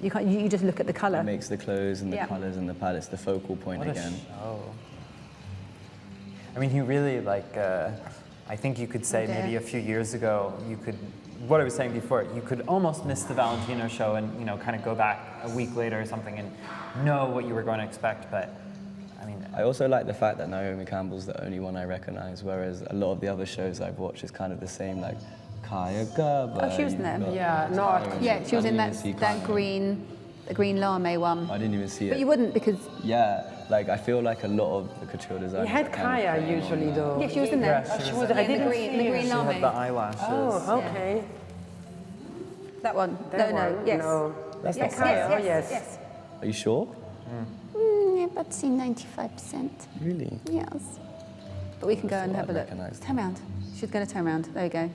you can't. You just look at the colour. It makes the clothes and the Yeah. colours and the palettes the focal point What a again. show. I mean, he really, like, I think you could say maybe a few years ago, you could, what I was saying before, you could almost miss the Valentino show and, you know, kind of go back a week later or something and know what you were going to expect. But, I mean, I also like the fact that Naomi Campbell's the only one I recognise, whereas a lot of the other shows I've watched is kind of the same, like Kaya Gerber. Oh, she was in you've there. got Yeah, no, Tyra. Yeah, she was I in didn't that even see that Kaya. the green lame one. I didn't even see it. But you wouldn't because Yeah, like I feel like a lot of the couture designers. He had are kind of Kaya playing on usually that. though. yeah, she was in there. Yeah, she was Yeah, I didn't the see green she lame. had the eyelashes. Oh, okay. That one. That no, one? yes. No. That's Yes, not yes, Kaya. yes, Oh, yes. Are you sure? Yeah, but see 95%. Really? Yes. But we can go and thought have a I'd look. recognise them. Turn around. She's going to turn around. There you go.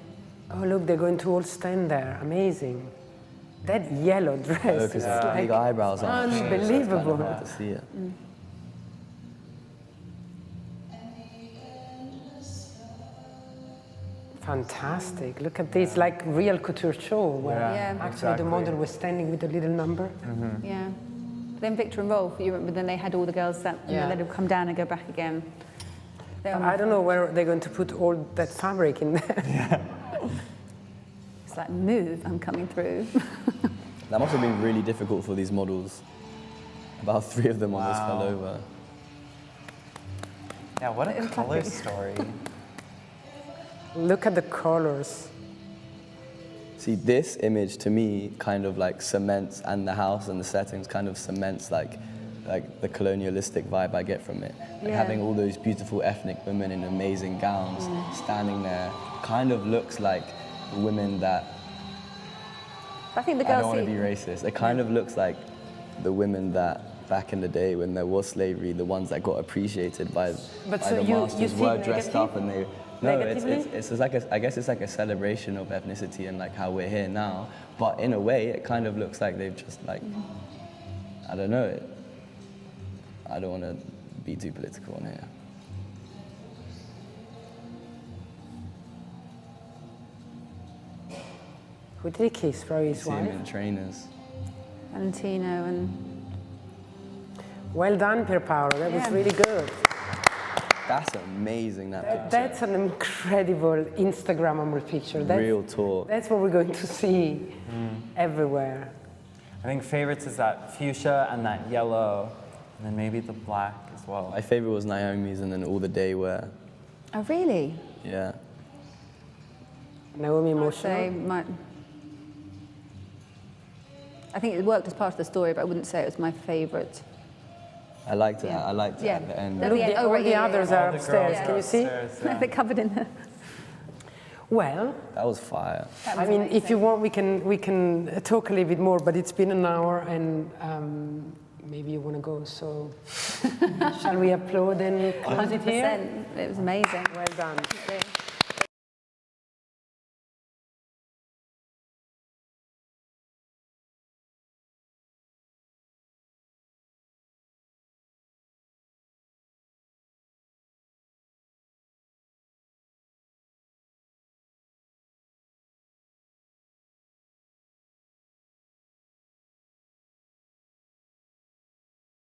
Oh, look, they're going to all stand there. Amazing. That yellow dress Oh, is because the big like eyebrows on. unbelievable. It's kind of hard to see it. Fantastic. Look at this, like real couture show where Yeah. actually exactly. the model was standing with a little number. Yeah. Then Victor and Rolf, you remember, then they had all the girls that, and Yeah. then they'd come down and go back again. I don't know where they're going to put all that fabric in there. It's like, move, I'm coming through. That must have been really difficult for these models. About 3 of them almost fell Wow. over. Yeah, what a It's color like- story. Look at the colors. See, this image to me kind of like cements, and the house and the settings kind of cements like the colonialistic vibe I get from it. Like Yeah. having all those beautiful ethnic women in amazing gowns standing there kind of looks like the women that, I think the I don't girls want to see, be racist, it kind of looks like the women that back in the day when there was slavery, the ones that got appreciated by But the so you masters see were dressed negative? up and they... No, Negatively? it's like I guess it's like a celebration of ethnicity and like how we're here now. But in a way, it kind of looks like they've just like, I don't know. I don't want to be too political on here. Who did he kiss? Probably his See him wife. in trainers. Valentino and Well done, Pierpaolo. That was Yeah. really good. That's amazing, that picture. That's an incredible Instagrammable picture. Real talk. That's what we're going to see everywhere. I think favorites is that fuchsia and that yellow, and then maybe the black as well. My favorite was Naomi's and then all the day wear. oh really? Yeah. Naomi I'd emotional. say I think it worked as part of the story, but I wouldn't say it was my favourite. I liked it. Yeah. I liked it Yeah. at the end. At Look, the end. the, Oh, all right, the yeah, others yeah, are All the upstairs. girls Can are you see? upstairs, yeah. They're covered in the. Well, That was fire. I mean, if you want, we can talk a little bit more. But it's been an hour, and maybe you want to go. So, shall we applaud and close it here? 100%. It was amazing. Well done. Yeah.